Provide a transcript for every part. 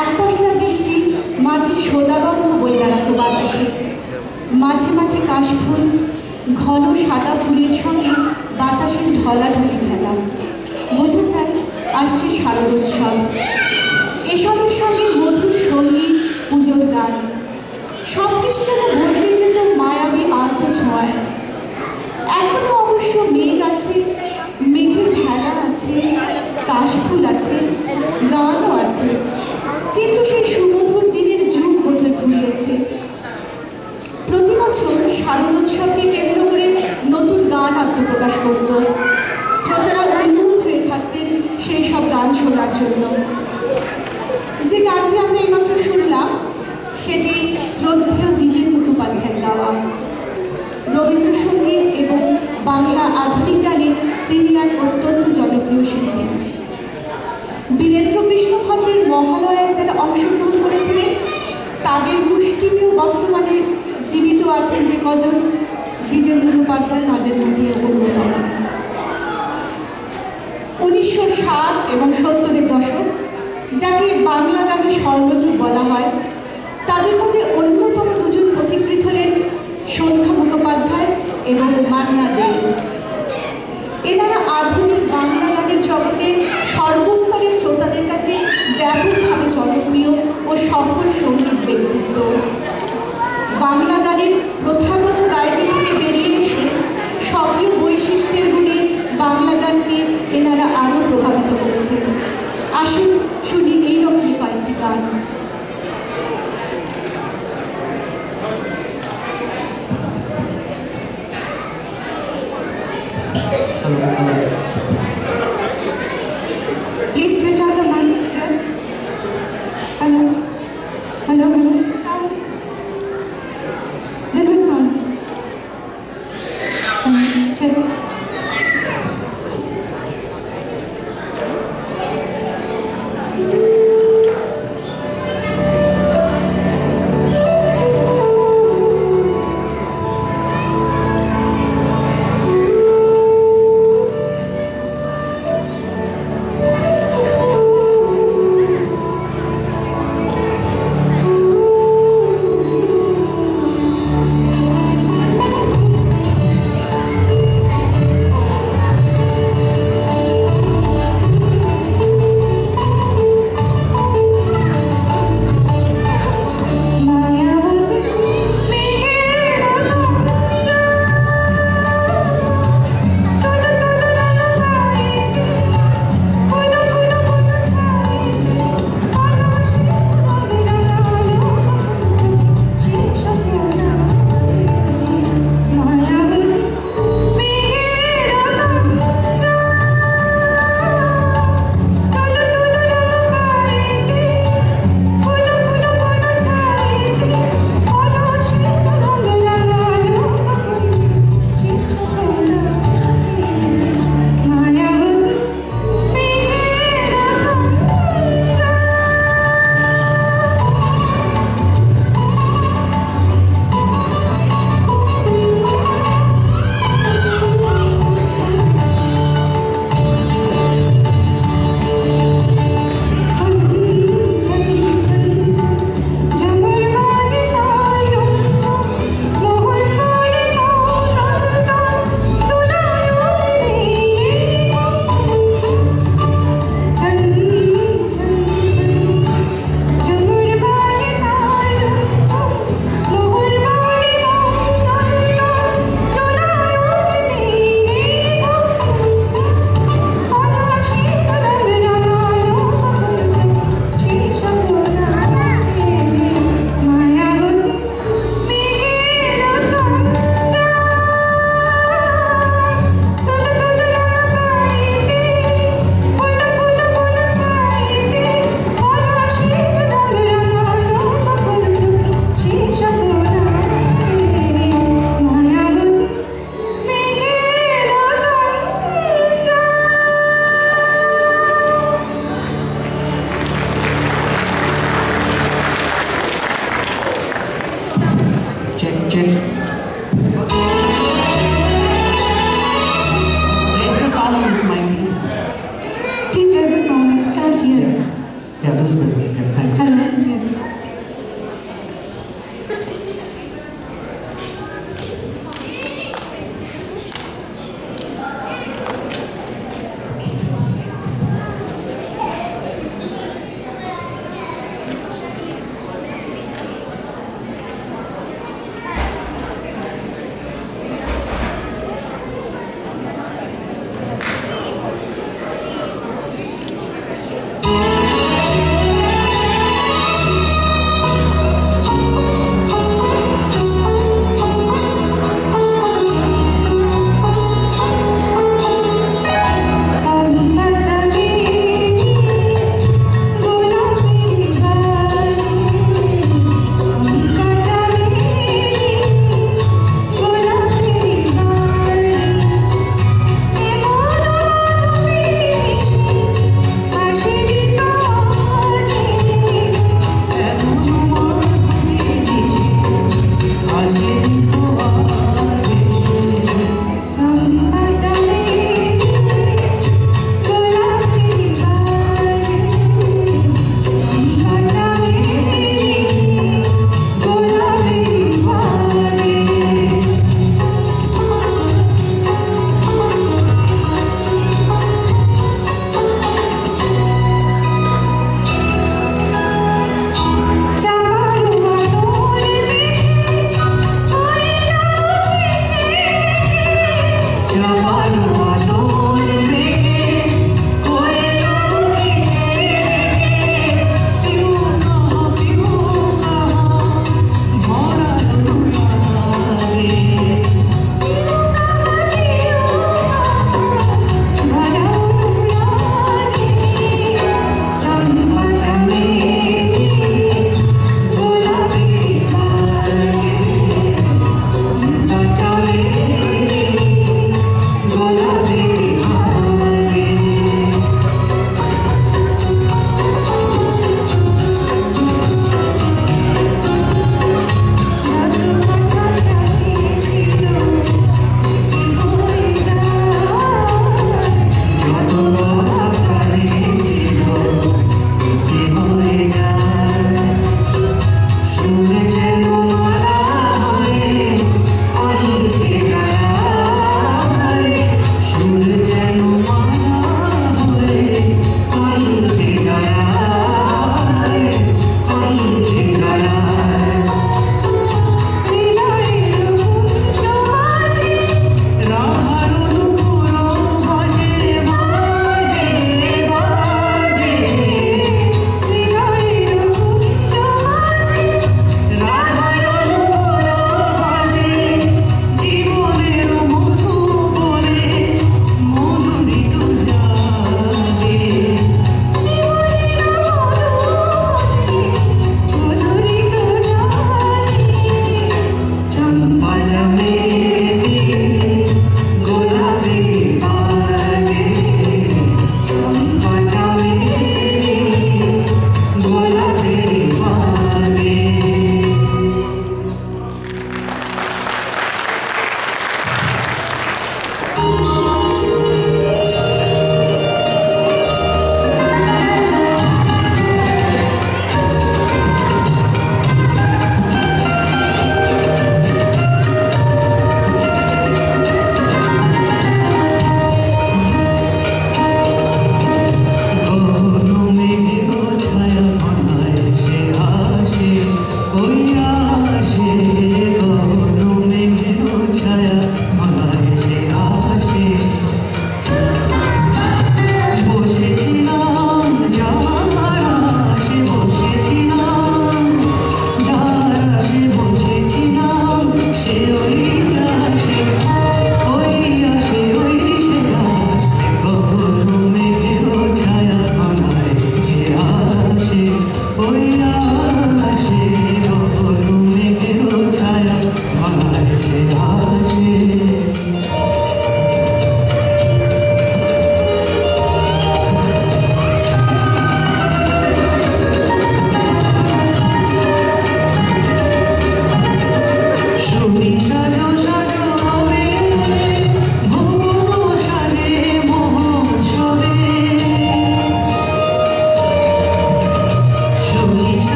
এক পশলা বৃষ্টি মাটির সোদাগন্ধ বয়ে বেড়াতো বাতাসে। মাঠে মাঠে কাশফুল, ঘন সাদা ফুলের সঙ্গে বাতাসের ঢলাঢলি খেলা। বোঝা যায় আসছে শারদোৎসব। এসবের সঙ্গে মধুর সঙ্গীত, পুজোর গান, সব কিছু যেন বদলে যেত মায়াবী আলতো ছোঁয়ায়। এখনো অবশ্য মেঘ আছে, মেঘের ভেলা আছে, কাশফুল আছে, গানও আছে, কিন্তু সেই সুমধুর দিনের যুগ বোধহয় ফুরিয়েছে। প্রতি বছর শারদোৎসবকে কেন্দ্র করে নতুন গান আত্মপ্রকাশ করত। শ্রোতারা উন্মুখ হয়ে থাকতেন সেই সব গান শোনার জন্য। যে গানটি আমরা এইমাত্র শুনলাম সেটি শ্রদ্ধেয় দ্বিজেন মুখোপাধ্যায়ের গাওয়া। রবীন্দ্রসঙ্গীত এবং বাংলা আধুনিক গানে তিনি এক অত্যন্ত জনপ্রিয় শিল্পী। বীরেন্দ্রকৃষ্ণ ভদ্রের মহালয়ায় যারা অংশগ্রহণ করেছিলেন তাদের মুষ্টিমেয় বর্তমানে জীবিত আছেন যে কজন, দ্বিজেন মুখোপাধ্যায় তাদের মধ্যে অন্যতম। 1960 এবং 70-এর দশক, যাকে বাংলা গানের স্বর্ণযুগ বলা হয়, তাদের মধ্যে অন্যতম দুজন পথিকৃৎ হলেন সন্ধ্যা মুখোপাধ্যায় এবং মান্না দে। এনারা আধুনিক বাংলা গানের জগতে সর্বস্তরের শ্রোতাদের কাছে ব্যাপকভাবে জনপ্রিয় ও সফল সঙ্গীত ব্যক্তিত্ব। বাংলা গানের প্রথাগত গায়কি থেকে বেরিয়ে এসে সক্রিয় বৈশিষ্ট্যের গুণে বাংলা গানকে এনারা আরও প্রভাবিত করেছেন। আসুন শুনি এইরকমই কয়েকটি গান। Please switch on the mic here. Hello. Hello, hello. Sound. Little bit sound. Check. Yeah, this is better. Yeah, thanks. Hello. Yes.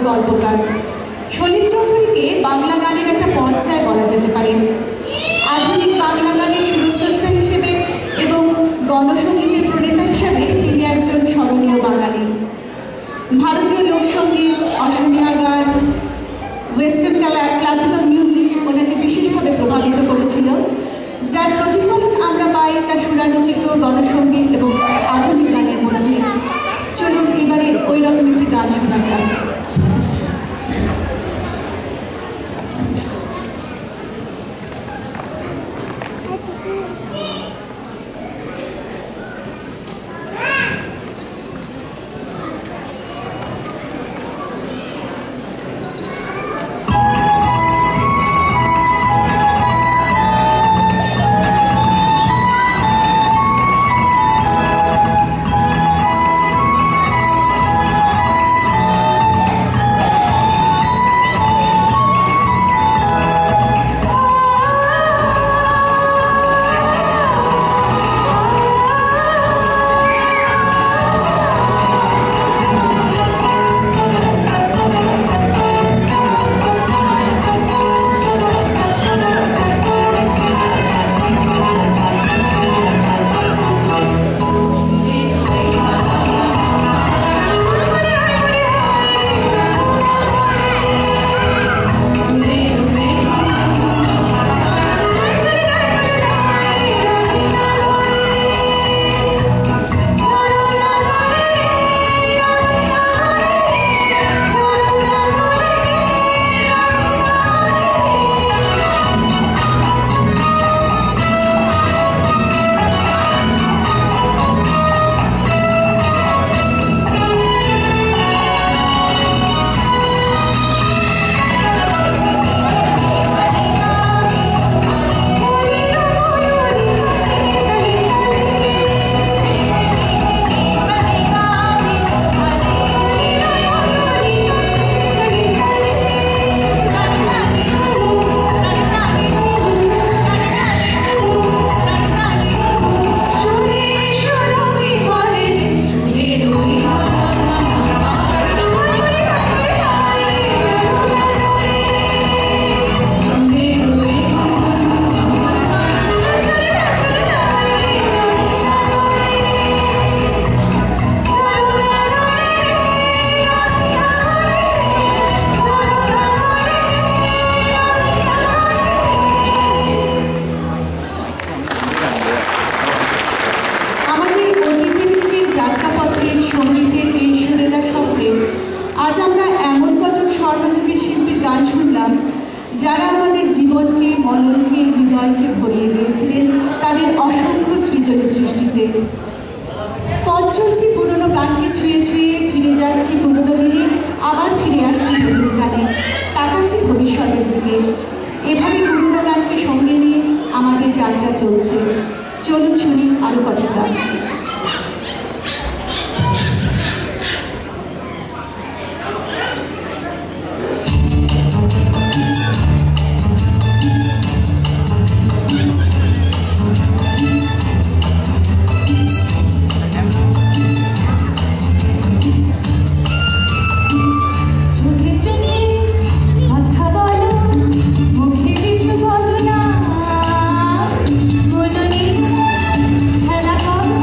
গল্পকার। সলিল চৌধুরীকে বাংলা গানের একটা পর্যায় বলা যেতে পারে। আধুনিক বাংলা গানের সুরস্রষ্টা হিসেবে এবং গণসঙ্গীতের প্রণেতা হিসেবে তিনি একজন স্মরণীয় বাঙালি। ভারতীয় লোকসঙ্গীত, অসমীয়া গান, ওয়েস্টার্ন ক্লাসিক্যাল মিউজিক ওনাকে বিশেষভাবে প্রভাবিত করেছিল, যার প্রতিফলন আমরা পাই তার সুরারচিত গণসঙ্গীত এবং আধুনিক গানের মধ্যে। চলুন এবারে ওই রকম একটি গান শোনা যাক। যারা আমাদের জীবনকে, মননকে, হৃদয়কে ভরিয়ে দিয়েছিলেন তাদের অসংখ্য সৃজনী সৃষ্টিতে। পথ চলছি পুরনো গানকে ছুঁয়ে ছুঁয়ে, ফিরে যাচ্ছি পুরনো দিনে, আবার ফিরে আসছি নতুন গানে, তাকাচ্ছি ভবিষ্যতের দিকে। এভাবে পুরনো গানকে সঙ্গে নিয়ে আমাদের যাত্রা চলছে। চলুন শুনি আরও কত গান। খেলা করো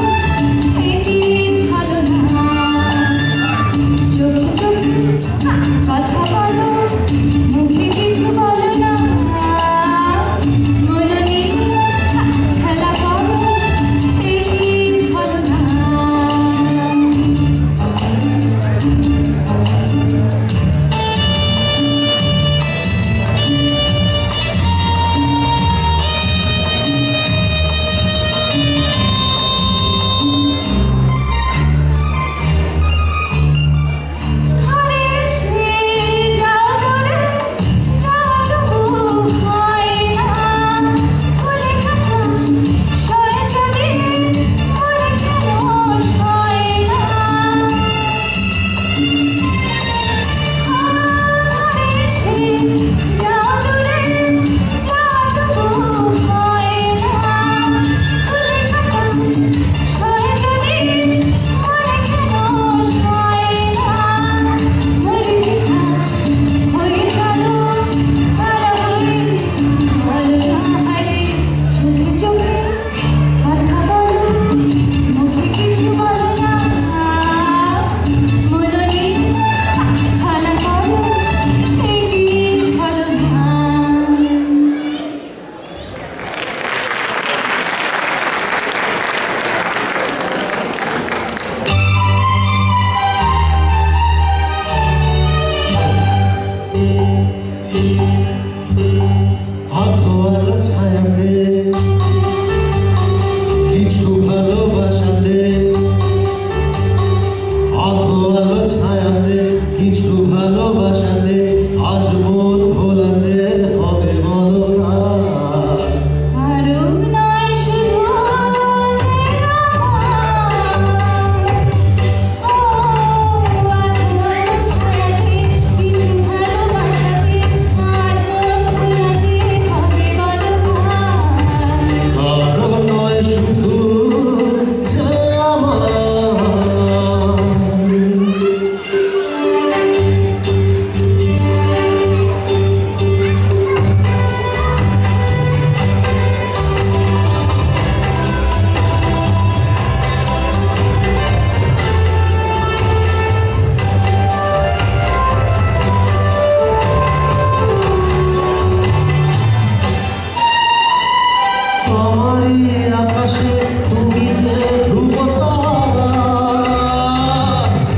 আমারই আকাশে তুমি যে ধ্রুব তারা,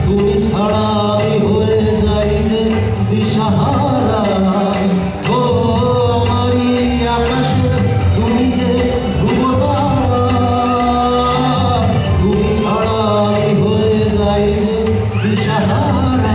তুমি ছাড়া আমি হয়ে যাই যে দিশাহারা। ও আমারই আকাশে তুমি যে ধ্রুব তারা, তুমি ছাড়া আমি হয়ে যাই যে দিশাহারা।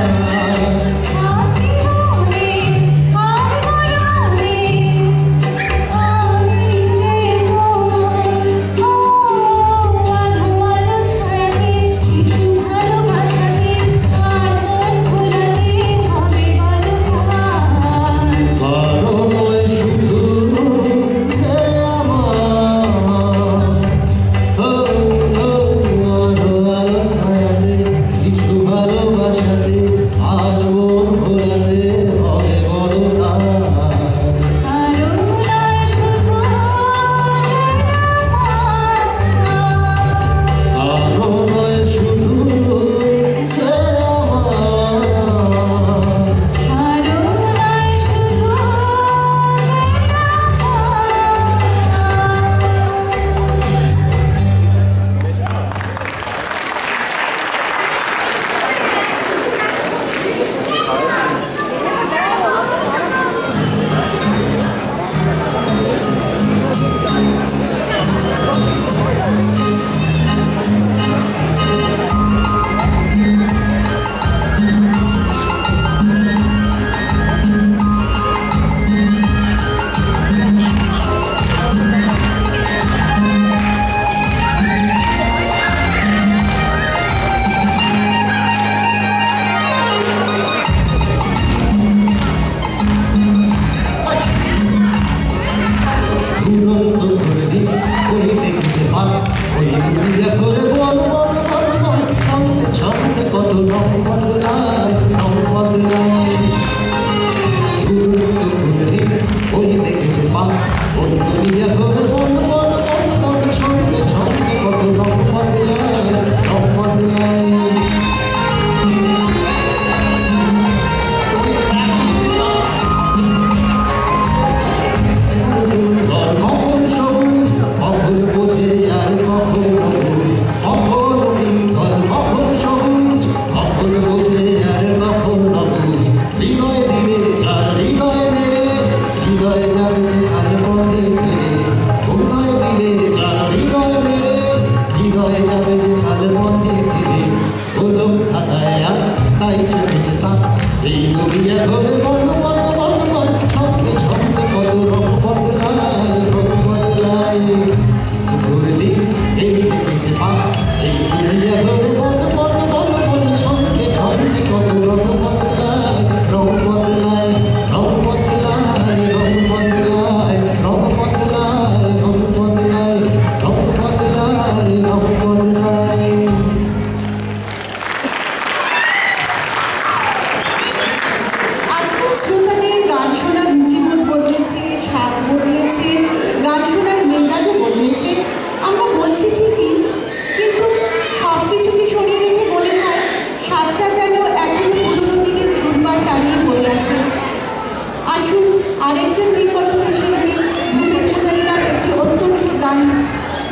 আরেকজন কিংবদন্তি শিল্পী ভূপেন হাজারিকার একটি অত্যন্ত গান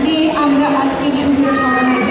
নিয়ে আমরা আজকের শুরু ছড়ানো